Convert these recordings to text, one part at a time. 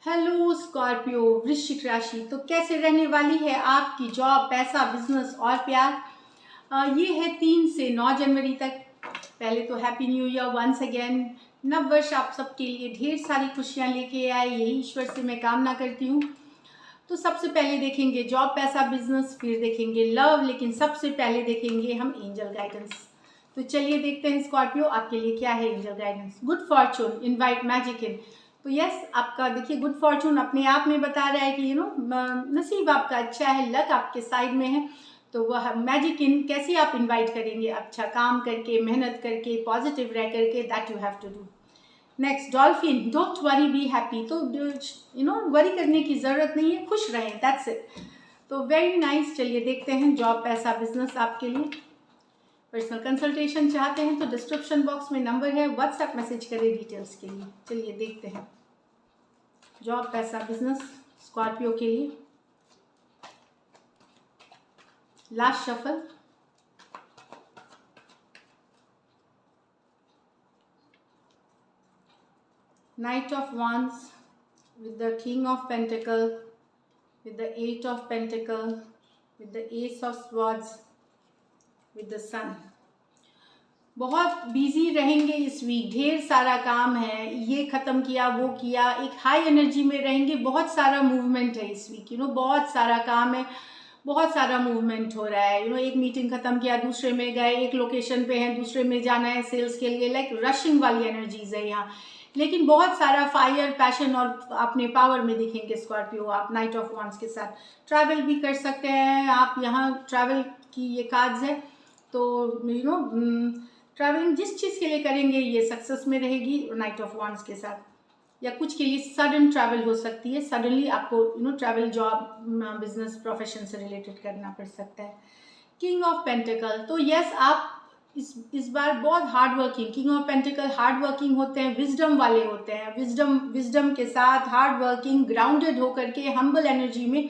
Hello Scorpio वृश्चिक राशि। तो कैसे रहने वाली है आपकी जॉब, पैसा, बिजनेस और प्यार। ये है 3 से 9 जनवरी तक। पहले तो happy new year once again. नव वर्ष आप सबके लिए ढेर सारी खुशियां लेके आए, यही ईश्वर से मैं कामना करती हूँ। तो सबसे पहले देखेंगे जॉब, पैसा, बिजनेस, फिर देखेंगे लव, लेकिन सबसे पहले देखेंगे हम एंजल गाइडेंस। तो चलिए देखते हैं स्कॉर्पियो आपके लिए क्या है angel guidance. Good Fortune, invite magic इन। तो यस, आपका देखिए गुड फॉर्चून अपने आप में बता रहा है कि नसीब आपका अच्छा है, लक आपके साइड में है। तो वह मैजिक इन कैसे आप इनवाइट करेंगे, अच्छा काम करके, मेहनत करके, पॉजिटिव रह करके, that you have to do. Next dolphin, don't worry be happy. तो वरी करने की जरूरत नहीं है, खुश रहें, दैट्स इट। तो वेरी नाइस। चलिए देखते हैं जॉब, पैसा, बिजनेस आपके लिए। पर्सनल कंसल्टेशन चाहते हैं तो डिस्क्रिप्शन बॉक्स में नंबर है, व्हाट्सएप मैसेज करें डिटेल्स के लिए। चलिए देखते हैं जॉब, पैसा, बिजनेस स्कॉर्पियो के लिए। Last shuffle. Knight of Wands with the King of Pentacle, with the 8 of Pentacle, with the Ace of Swords, with the Sun। बहुत बिजी रहेंगे इस वीक, ढेर सारा काम है, ये खत्म किया वो किया, एक हाई एनर्जी में रहेंगे। बहुत सारा मूवमेंट है इस वीक, बहुत सारा काम है, बहुत सारा मूवमेंट हो रहा है। एक मीटिंग खत्म किया, दूसरे में गए, एक लोकेशन पे हैं, दूसरे में जाना है सेल्स के लिए, लाइक रशिंग वाली एनर्जीज है यहाँ। लेकिन बहुत सारा फायर, पैशन और अपने पावर में दिखेंगे स्कॉर्पियो आप नाइट ऑफ वॉन्ड्स के साथ। ट्रैवल भी कर सकते हैं आप, यहाँ ट्रैवल की ये कार्ड्स है। तो ट्रैवलिंग जिस चीज़ के लिए करेंगे ये सक्सेस में रहेगी नाइट ऑफ वॉन्ड्स के साथ। या कुछ के लिए सडन ट्रैवल हो सकती है, सडनली आपको ट्रैवल, जॉब, बिजनेस, प्रोफेशन से रिलेटेड करना पड़ सकता है। किंग ऑफ पेंटिकल, तो यस आप इस बार बहुत hard working, king of pentacle hard working होते हैं, विजडम वाले होते हैं। विजडम के साथ हार्ड वर्किंग, ग्राउंडेड होकर के, हम्बल एनर्जी में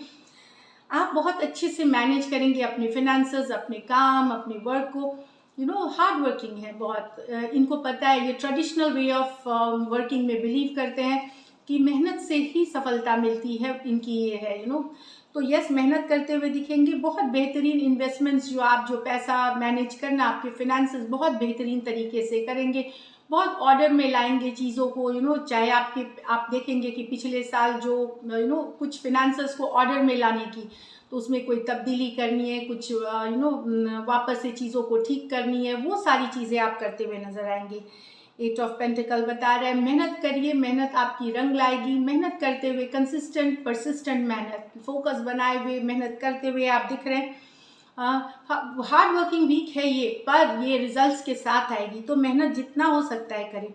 आप बहुत अच्छे से मैनेज करेंगे अपने फिनेंसेस, अपने काम, अपने वर्क को। हार्ड वर्किंग है बहुत, इनको पता है, ये ट्रेडिशनल वे ऑफ वर्किंग में बिलीव करते हैं कि मेहनत से ही सफलता मिलती है, इनकी ये है। तो यस, मेहनत करते हुए दिखेंगे। बहुत बेहतरीन इन्वेस्टमेंट्स, जो पैसा मैनेज करना, आपके फिनेंसेस बहुत बेहतरीन तरीके से करेंगे, बहुत ऑर्डर में लाएंगे चीज़ों को। चाहे आप देखेंगे कि पिछले साल जो कुछ फिनेंसेस को ऑर्डर में लाने की, तो उसमें कोई तब्दीली करनी है, कुछ वापस से चीज़ों को ठीक करनी है, वो सारी चीज़ें आप करते हुए नजर आएंगे। 8 ऑफ पेंटिकल बता रहा है मेहनत करिए, मेहनत आपकी रंग लाएगी। मेहनत करते हुए, कंसिस्टेंट परसिस्टेंट मेहनत, फोकस बनाए हुए मेहनत करते हुए आप दिख रहे हैं। हार्ड वर्किंग वीक है ये, पर ये रिजल्ट्स के साथ आएगी, तो मेहनत जितना हो सकता है करें।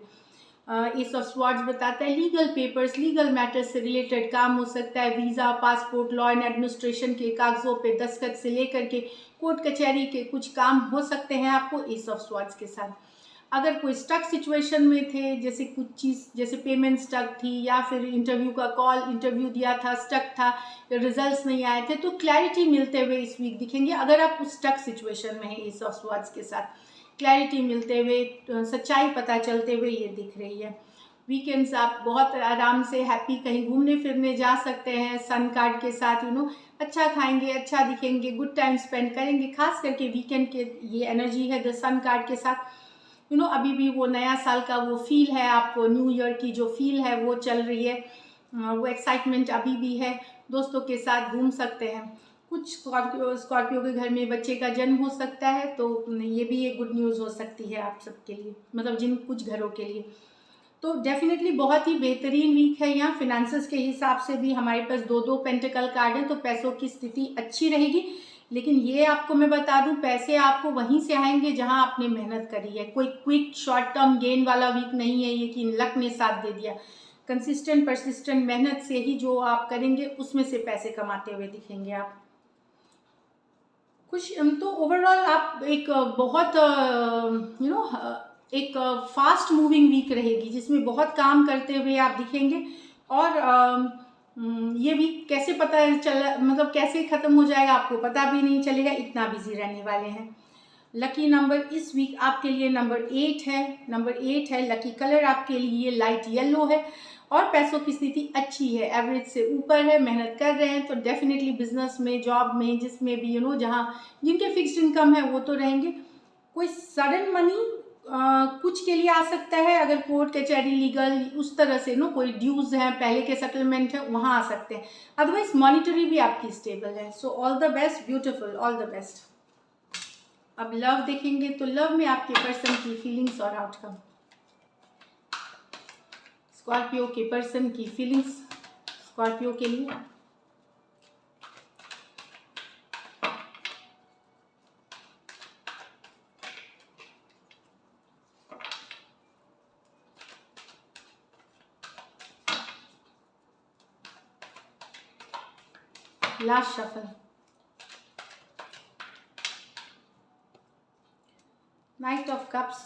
एस ऑफ स्वॉर्ड्स बताता है लीगल पेपर्स, लीगल मैटर्स से रिलेटेड काम हो सकता है। Visa, passport, law and administration के कागजों पे दस्तखत से लेकर के कोर्ट कचहरी के कुछ काम हो सकते हैं आपको एस ऑफ स्वॉर्ड्स के साथ। अगर कोई स्टक सिचुएशन में थे, जैसे कुछ चीज़, जैसे पेमेंट स्टक थी, या फिर इंटरव्यू का कॉल, इंटरव्यू दिया था, स्टक था, रिजल्ट्स नहीं आए थे, तो क्लैरिटी मिलते हुए इस वीक दिखेंगे। अगर आप उस स्टक सिचुएशन में हैं एस ऑफ स्वॉर्ड्स के साथ, क्लैरिटी मिलते हुए, सच्चाई पता चलते हुए ये दिख रही है। वीकेंड्स आप बहुत आराम से हैप्पी कहीं घूमने फिरने जा सकते हैं सन कार्ड के साथ। अच्छा खाएंगे, अच्छा दिखेंगे, गुड टाइम स्पेंड करेंगे। खास करके वीकेंड के ये एनर्जी है द सन कार्ड के साथ। अभी भी वो नया साल का वो फील है आपको, न्यू ईयर की जो फील है वो चल रही है, वो एक्साइटमेंट अभी भी है। दोस्तों के साथ घूम सकते हैं। कुछ स्कॉर्पियो के घर में बच्चे का जन्म हो सकता है, तो ये भी एक गुड न्यूज़ हो सकती है आप सबके लिए, मतलब जिन कुछ घरों के लिए। तो डेफिनेटली बहुत ही बेहतरीन वीक है। यहाँ फिनेंसेस के हिसाब से भी हमारे पास 2 पेंटिकल कार्ड हैं, तो पैसों की स्थिति अच्छी रहेगी। लेकिन ये आपको मैं बता दूं, पैसे आपको वहीं से आएंगे जहां आपने मेहनत करी है। कोई क्विक शॉर्ट टर्म गेन वाला वीक नहीं है ये कि लक ने साथ दे दिया। कंसिस्टेंट परसिस्टेंट मेहनत से ही जो आप करेंगे उसमें से पैसे कमाते हुए दिखेंगे आप। कुछ तो ओवरऑल आप एक बहुत एक फास्ट मूविंग वीक रहेगी, जिसमें बहुत काम करते हुए आप दिखेंगे। और ये वीक कैसे पता चला, मतलब कैसे खत्म हो जाएगा आपको पता भी नहीं चलेगा, इतना बिजी रहने वाले हैं। लकी नंबर इस वीक आपके लिए नंबर 8 है। नंबर 8 है। लकी कलर आपके लिए लाइट येलो है। और पैसों की स्थिति अच्छी है, एवरेज से ऊपर है, मेहनत कर रहे हैं तो डेफिनेटली बिजनेस में, जॉब में, जिसमें भी जहाँ जिनके फिक्स्ड इनकम है वो तो रहेंगे। कोई सडन मनी कुछ के लिए आ सकता है, अगर कोर्ट कचहरी लीगल उस तरह से कोई ड्यूज है, पहले के सेटलमेंट है, वहाँ आ सकते हैं। अदरवाइज मॉनिटरी भी आपकी स्टेबल है। So all the best, beautiful, all the best. अब लव देखेंगे तो लव में आपके पर्सन की फीलिंग्स और आउटकम। स्कॉर्पियो के पर्सन की फीलिंग्स स्कॉर्पियो के लिए। Last shuffle. Knight of Cups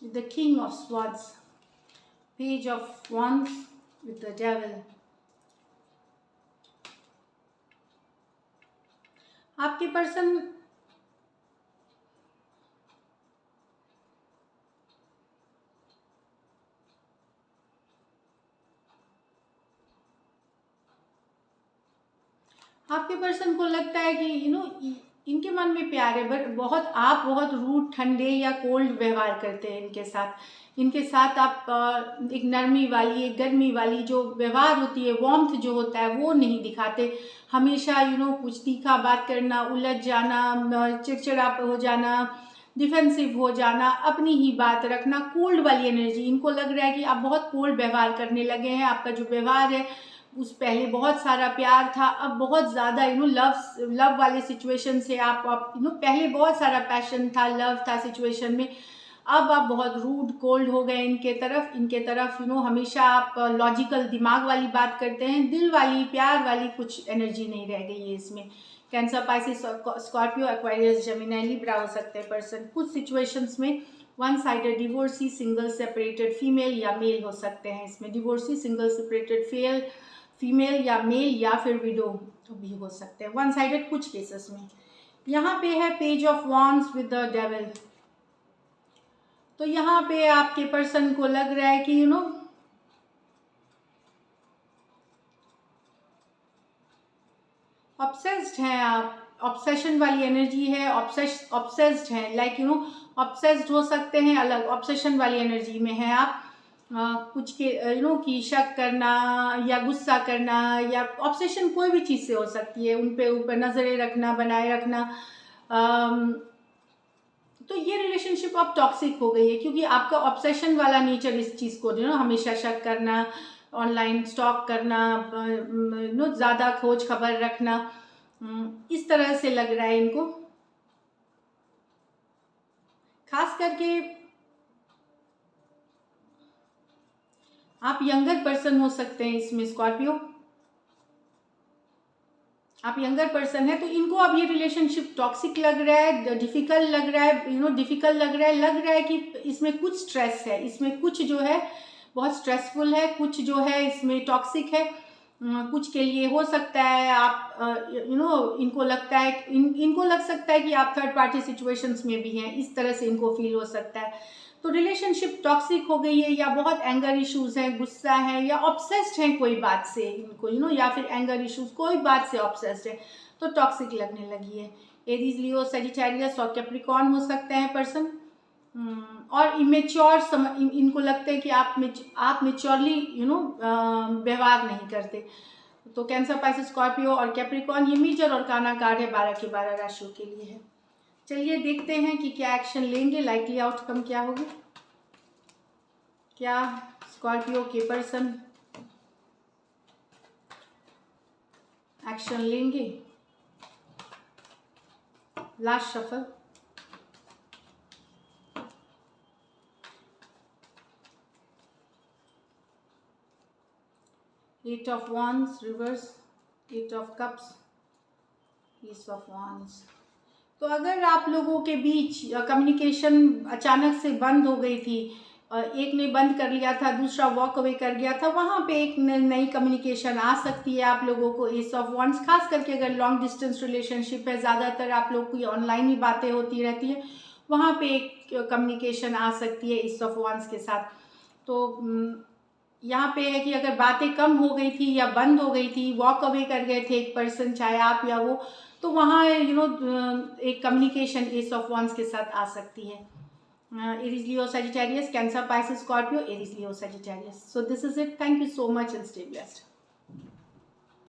with the King of Swords, Page of Wands with the Devil. आपके पर्सन को लगता है कि इनके मन में प्यार है, बट आप बहुत रूड, ठंडे या कोल्ड व्यवहार करते हैं इनके साथ आप एक नरमी वाली, एक गर्मी वाली जो व्यवहार होती है, वार्मथ जो होता है वो नहीं दिखाते। हमेशा कुछ तीखा बात करना, उलझ जाना, चिड़चिड़ा हो जाना, डिफेंसिव हो जाना, अपनी ही बात रखना, कोल्ड वाली एनर्जी। इनको लग रहा है कि आप बहुत कोल्ड व्यवहार करने लगे हैं। आपका जो व्यवहार है उस पहले बहुत सारा प्यार था, अब बहुत ज़्यादा लव वाले सिचुएशन से आप पहले बहुत सारा पैशन था, लव था सिचुएशन में, अब आप बहुत रूड, कोल्ड हो गए इनके तरफ। हमेशा आप लॉजिकल, दिमाग वाली बात करते हैं, दिल वाली, प्यार वाली कुछ एनर्जी नहीं रह गई है इसमें। Cancer, Pisces, Scorpio, Aquarius, Gemini, Libra हो सकते हैं पर्सन। कुछ सिचुएशंस में one sided, divorcee, single, separated, female या मेल हो सकते हैं इसमें। डिवोर्सी, सिंगल, सेपरेटेड, फीमेल या मेल, या फिर विडो भी हो सकते हैं वन साइडेड कुछ केसेस में। यहाँ पे है page of wands with the devil. तो यहाँ पे आपके पर्सन को लग रहा है कि ऑब्सेस्ड हैं आप, ऑब्सेशन वाली एनर्जी है, ऑब्सेस्ड हैं, लाइक ऑब्सेस्ड हो सकते हैं, अलग ऑब्सेशन वाली एनर्जी में है आप। कुछ के कि शक करना या गुस्सा करना, या ऑब्सेशन कोई भी चीज़ से हो सकती है, उन पे ऊपर नज़रें रखना, बनाए रखना। तो ये रिलेशनशिप अब टॉक्सिक हो गई है, क्योंकि आपका ऑब्सेशन वाला नेचर इस चीज़ को हमेशा शक करना, ऑनलाइन स्टॉक करना, ज़्यादा खोज खबर रखना, इस तरह से लग रहा है इनको। खास करके आप यंगर पर्सन हो सकते हैं इसमें स्कॉर्पियो, आप यंगर पर्सन है, तो इनको अब ये रिलेशनशिप टॉक्सिक लग रहा है, डिफिकल्ट लग रहा है, डिफिकल्ट लग रहा है कि इसमें कुछ स्ट्रेस है, इसमें कुछ जो है बहुत स्ट्रेसफुल है, कुछ जो है इसमें टॉक्सिक है। कुछ के लिए हो सकता है आप इनको लगता है, इनको लग सकता है कि आप थर्ड पार्टी सिचुएशंस में भी हैं, इस तरह से इनको फील हो सकता है। तो रिलेशनशिप टॉक्सिक हो गई है, या बहुत एंगर इश्यूज हैं, गुस्सा है, या ऑब्सेस्ड हैं कोई बात से इनको या फिर एंगर इश्यूज, कोई बात से ऑब्सेस्ड है, तो टॉक्सिक लगने लगी है। एरीज, लियो, सजिटेरियस और कैप्रिकॉर्न हो सकते हैं पर्सन। और इमेच्योर इनको लगता है कि आप मेच्योरली व्यवहार नहीं करते। तो कैंसर, पाइसेस, स्कॉर्पियो और कैप्रिकॉर्न, ये मेजर और काना कार्ड है 12 के 12 राशियों के लिए है। चलिए देखते हैं कि क्या एक्शन लेंगे, लाइकली आउटकम क्या होगी। क्या स्कॉर्पियो के पर्सन एक्शन लेंगे। Last shuffle. Eight of wands reverse, eight of cups, piece of wands। तो अगर आप लोगों के बीच कम्युनिकेशन अचानक से बंद हो गई थी, एक ने बंद कर लिया था, दूसरा वॉक अवे कर गया था, वहाँ पे एक नई कम्युनिकेशन आ सकती है आप लोगों को। एस ऑफ वॉन्ड्स, खास करके अगर लॉन्ग डिस्टेंस रिलेशनशिप है, ज़्यादातर आप लोग की ऑनलाइन ही बातें होती रहती है, वहाँ पे एक कम्युनिकेशन आ सकती है एस ऑफ वॉन्ड्स के साथ। तो यहाँ पे है कि अगर बातें कम हो गई थी या बंद हो गई थी, वॉक अवे कर गए थे एक पर्सन, चाहे आप या वो, तो वहाँ एक कम्युनिकेशन एस ऑफ वॉन्स के साथ आ सकती है. Aries, Leo, Sagittarius, Cancer, Pisces, Scorpio, Aries, Leo, Sagittarius. So this is it. Thank you so much and stay blessed.